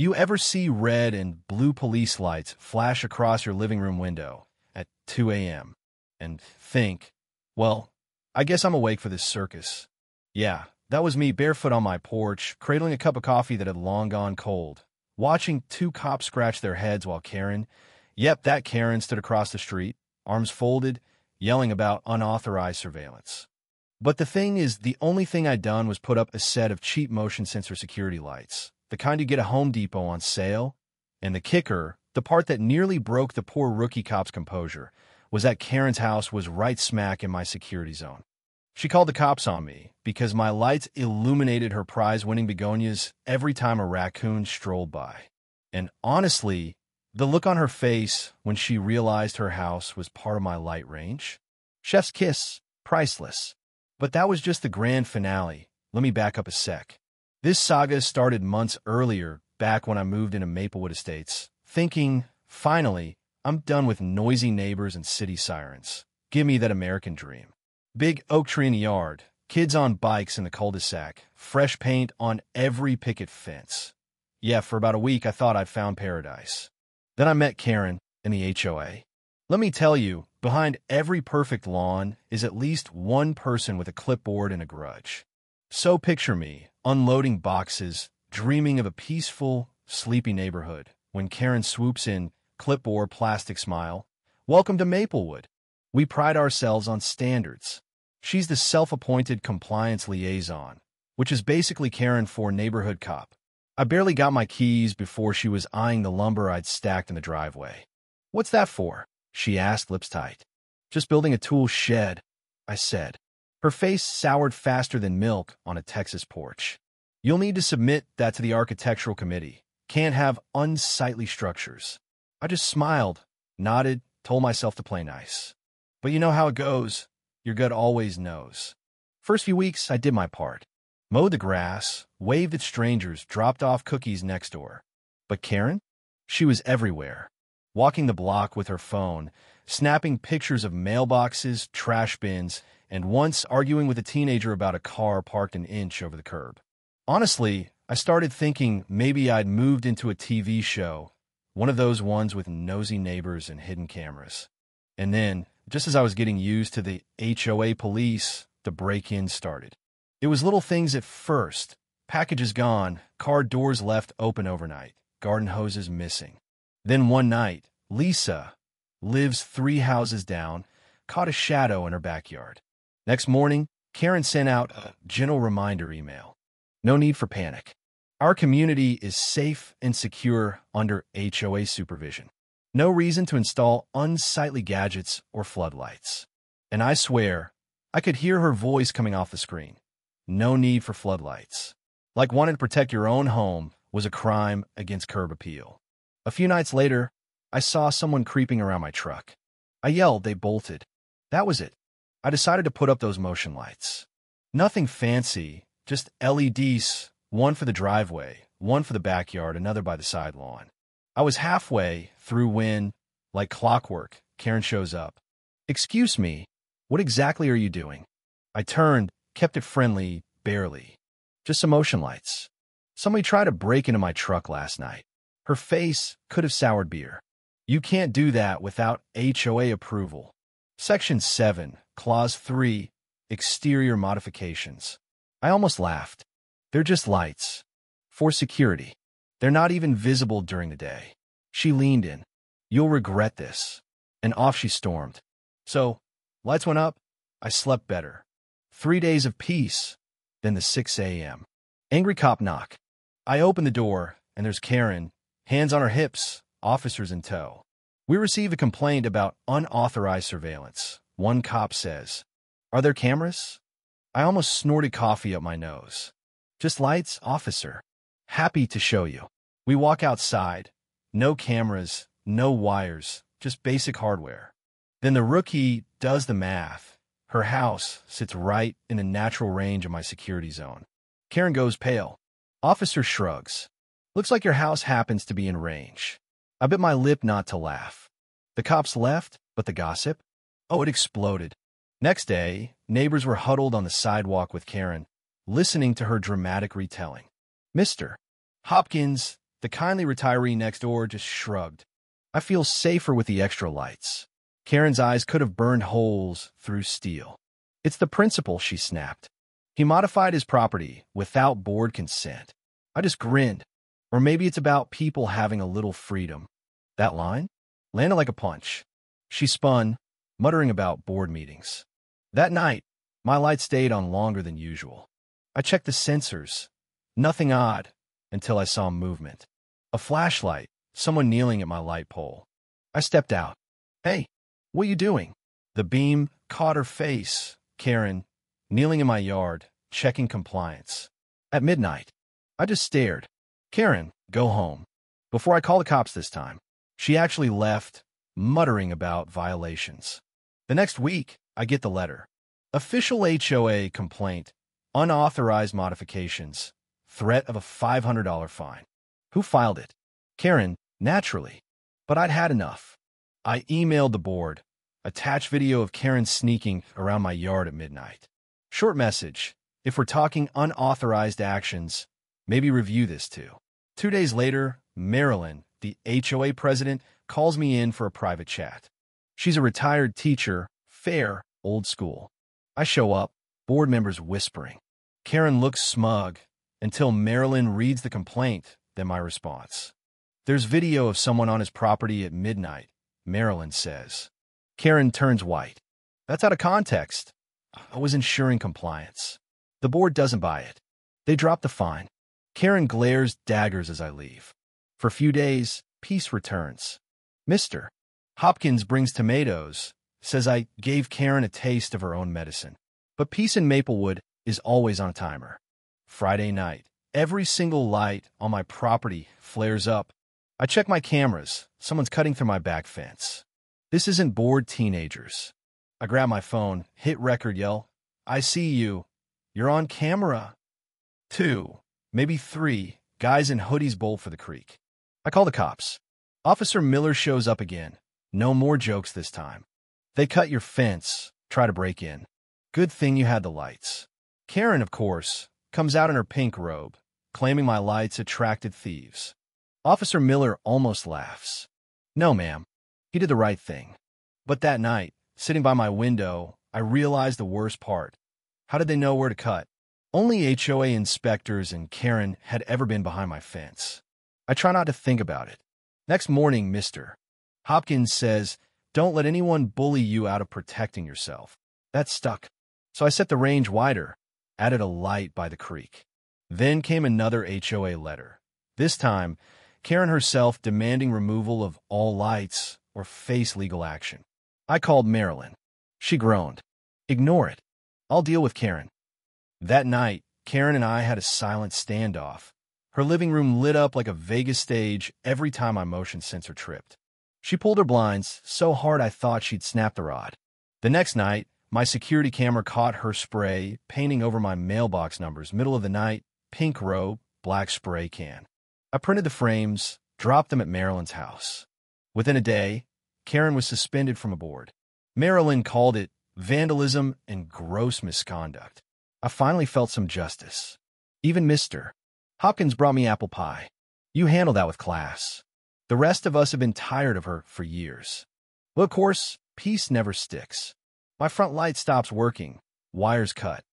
You ever see red and blue police lights flash across your living room window at 2 a.m. and think, well, I guess I'm awake for this circus? Yeah, that was me barefoot on my porch, cradling a cup of coffee that had long gone cold, watching two cops scratch their heads while that Karen stood across the street, arms folded, yelling about unauthorized surveillance. But the thing is, the only thing I'd done was put up a set of cheap motion sensor security lights, the kind you get at Home Depot on sale. And the kicker, the part that nearly broke the poor rookie cop's composure, was that Karen's house was right smack in my security zone. She called the cops on me because my lights illuminated her prize-winning begonias every time a raccoon strolled by. And honestly, the look on her face when she realized her house was part of my light range? Chef's kiss, priceless. But that was just the grand finale. Let me back up a sec. This saga started months earlier, back when I moved into Maplewood Estates, thinking, finally, I'm done with noisy neighbors and city sirens. Give me that American dream. Big oak tree in the yard, kids on bikes in the cul-de-sac, fresh paint on every picket fence. Yeah, for about a week I thought I'd found paradise. Then I met Karen in the HOA. Let me tell you, behind every perfect lawn is at least one person with a clipboard and a grudge. So picture me, unloading boxes, dreaming of a peaceful, sleepy neighborhood, when Karen swoops in, clipboard, plastic smile. Welcome to Maplewood. We pride ourselves on standards. She's the self-appointed compliance liaison, which is basically Karen for neighborhood cop. I barely got my keys before she was eyeing the lumber I'd stacked in the driveway. What's that for? She asked, lips tight. Just building a tool shed, I said. Her face soured faster than milk on a Texas porch. You'll need to submit that to the architectural committee. Can't have unsightly structures. I just smiled, nodded, told myself to play nice. But you know how it goes. Your gut always knows. First few weeks, I did my part. Mowed the grass, waved at strangers, dropped off cookies next door. But Karen? She was everywhere. Walking the block with her phone, snapping pictures of mailboxes, trash bins, and once arguing with a teenager about a car parked an inch over the curb. Honestly, I started thinking maybe I'd moved into a TV show, one of those ones with nosy neighbors and hidden cameras. And then, just as I was getting used to the HOA police, the break-in started. It was little things at first. Packages gone, car doors left open overnight, garden hoses missing. Then one night, Lisa, lives 3 houses down, caught a shadow in her backyard. Next morning, Karen sent out a gentle reminder email. No need for panic. Our community is safe and secure under HOA supervision. No reason to install unsightly gadgets or floodlights. And I swear, I could hear her voice coming off the screen. No need for floodlights. Like wanting to protect your own home was a crime against curb appeal. A few nights later, I saw someone creeping around my truck. I yelled, they bolted. That was it. I decided to put up those motion lights. Nothing fancy, just LEDs, one for the driveway, one for the backyard, another by the side lawn. I was halfway through when, like clockwork, Karen shows up. Excuse me, what exactly are you doing? I turned, kept it friendly, barely. Just some motion lights. Somebody tried to break into my truck last night. Her face could have soured beer. You can't do that without HOA approval. Section 7, Clause 3, Exterior Modifications. I almost laughed. They're just lights. For security. They're not even visible during the day. She leaned in. You'll regret this. And off she stormed. So, lights went up. I slept better. 3 days of peace. Then the 6 a.m. Angry cop knock. I open the door, and there's Karen, hands on her hips, officers in tow. We receive a complaint about unauthorized surveillance. One cop says, "Are there cameras?" I almost snorted coffee up my nose. Just lights, officer. Happy to show you. We walk outside. No cameras, no wires, just basic hardware. Then the rookie does the math. Her house sits right in the natural range of my security zone. Karen goes pale. Officer shrugs. Looks like your house happens to be in range. I bit my lip not to laugh. The cops left, but the gossip? Oh, it exploded. Next day, neighbors were huddled on the sidewalk with Karen, listening to her dramatic retelling. Mr. Hopkins, The kindly retiree next door just shrugged. I feel safer with the extra lights. Karen's eyes could have burned holes through steel. It's the principal, she snapped. He modified his property without board consent. I just grinned. Or maybe it's about people having a little freedom. That line landed like a punch. She spun, muttering about board meetings. That night, my light stayed on longer than usual. I checked the sensors. Nothing odd until I saw movement. A flashlight, someone kneeling at my light pole. I stepped out. Hey, what are you doing? The beam caught her face. Karen, kneeling in my yard, checking compliance. At midnight, I just stared. Karen, go home. Before I call the cops this time. She actually left, muttering about violations. The next week, I get the letter. Official HOA complaint, unauthorized modifications, threat of a $500 fine. Who filed it? Karen, naturally. But I'd had enough. I emailed the board, attached video of Karen sneaking around my yard at midnight. Short message, if we're talking unauthorized actions, maybe review this too. 2 days later, Marilyn, the HOA president, calls me in for a private chat. She's a retired teacher, fair, old school. I show up, board members whispering. Karen looks smug until Marilyn reads the complaint, then my response. There's video of someone on his property at midnight, Marilyn says. Karen turns white. That's out of context. I was ensuring compliance. The board doesn't buy it. They drop the fine. Karen glares daggers as I leave. For a few days, peace returns. Mr. Hopkins brings tomatoes, says I gave Karen a taste of her own medicine. But peace in Maplewood is always on a timer. Friday night, every single light on my property flares up. I check my cameras. Someone's cutting through my back fence. This isn't bored teenagers. I grab my phone, hit record, yell, I see you. You're on camera. 2, maybe 3, guys in hoodies bolt for the creek. I call the cops. Officer Miller shows up again. No more jokes this time. They cut your fence, try to break in. Good thing you had the lights. Karen, of course, comes out in her pink robe, claiming my lights attracted thieves. Officer Miller almost laughs. No, ma'am. He did the right thing. But that night, sitting by my window, I realized the worst part. How did they know where to cut? Only HOA inspectors and Karen had ever been behind my fence. I try not to think about it. Next morning, Mr. Hopkins says, don't let anyone bully you out of protecting yourself. That stuck. So I set the range wider, added a light by the creek. Then came another HOA letter. This time, Karen herself demanding removal of all lights or face legal action. I called Marilyn. She groaned. Ignore it. I'll deal with Karen. That night, Karen and I had a silent standoff. Her living room lit up like a Vegas stage every time my motion sensor tripped. She pulled her blinds so hard I thought she'd snap the rod. The next night, my security camera caught her spray painting over my mailbox numbers, middle of the night, pink robe, black spray can. I printed the frames, dropped them at Marilyn's house. Within a day, Karen was suspended from a board. Marilyn called it vandalism and gross misconduct. I finally felt some justice. Even Mr. Hopkins brought me apple pie. You handled that with class. The rest of us have been tired of her for years. Well, of course, peace never sticks. My front light stops working. Wires cut.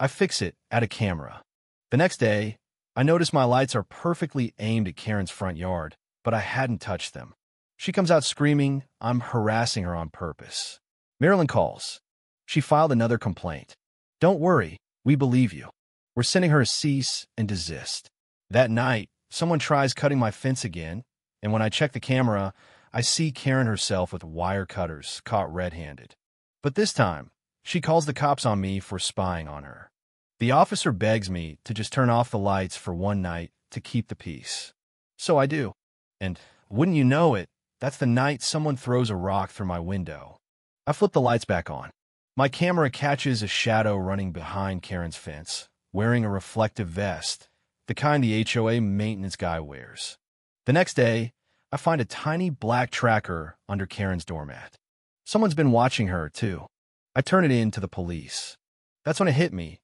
I fix it, add a camera. The next day, I notice my lights are perfectly aimed at Karen's front yard, but I hadn't touched them. She comes out screaming I'm harassing her on purpose. Marilyn calls. She filed another complaint. Don't worry, we believe you. We're sending her a cease and desist. That night, someone tries cutting my fence again, and when I check the camera, I see Karen herself with wire cutters, caught red-handed. But this time, she calls the cops on me for spying on her. The officer begs me to just turn off the lights for one night to keep the peace. So I do. And wouldn't you know it, that's the night someone throws a rock through my window. I flip the lights back on. My camera catches a shadow running behind Karen's fence, wearing a reflective vest, the kind the HOA maintenance guy wears. The next day, I find a tiny black tracker under Karen's doormat. Someone's been watching her, too. I turn it in to the police. That's when it hit me.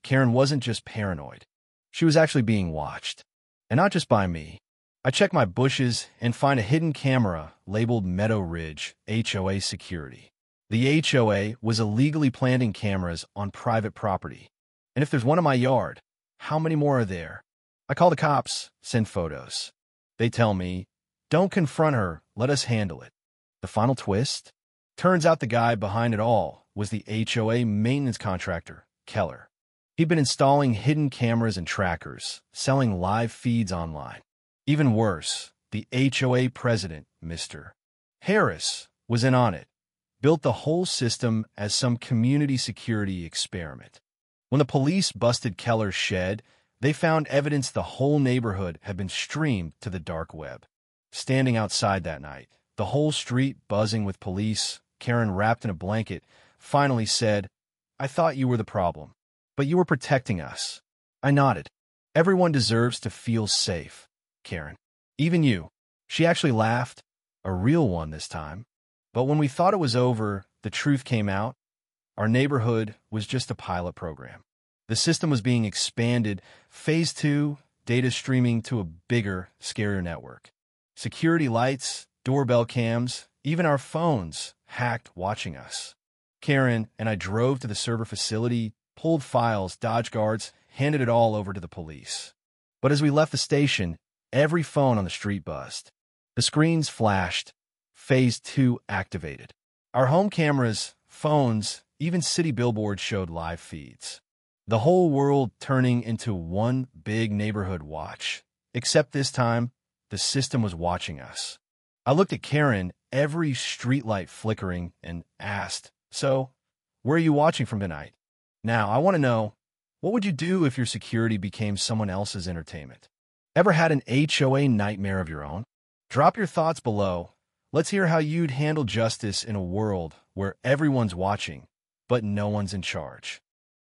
Karen wasn't just paranoid. She was actually being watched. And not just by me. I check my bushes and find a hidden camera labeled Meadow Ridge HOA security. The HOA was illegally planting cameras on private property. And if there's one in my yard, how many more are there? I call the cops, send photos. They tell me, don't confront her, let us handle it. The final twist? Turns out the guy behind it all was the HOA maintenance contractor, Keller. He'd been installing hidden cameras and trackers, selling live feeds online. Even worse, the HOA president, Mr. Harris, was in on it, built the whole system as some community security experiment. When the police busted Keller's shed, they found evidence the whole neighborhood had been streamed to the dark web. Standing outside that night, the whole street buzzing with police, Karen, wrapped in a blanket, finally said, "I thought you were the problem, but you were protecting us." I nodded. "Everyone deserves to feel safe, Karen. Even you." She actually laughed, a real one this time. But when we thought it was over, the truth came out. Our neighborhood was just a pilot program. The system was being expanded, phase 2, data streaming to a bigger, scarier network. Security lights, doorbell cams, even our phones hacked watching us. Karen and I drove to the server facility, pulled files, dodged guards, handed it all over to the police. But as we left the station, every phone on the street buzzed. The screens flashed, phase 2 activated. Our home cameras, phones, even city billboards showed live feeds. The whole world turning into one big neighborhood watch. Except this time, the system was watching us. I looked at Karen, every streetlight flickering, and asked, "So, where are you watching from tonight?" Now, I want to know, what would you do if your security became someone else's entertainment? Ever had an HOA nightmare of your own? Drop your thoughts below. Let's hear how you'd handle justice in a world where everyone's watching, but no one's in charge.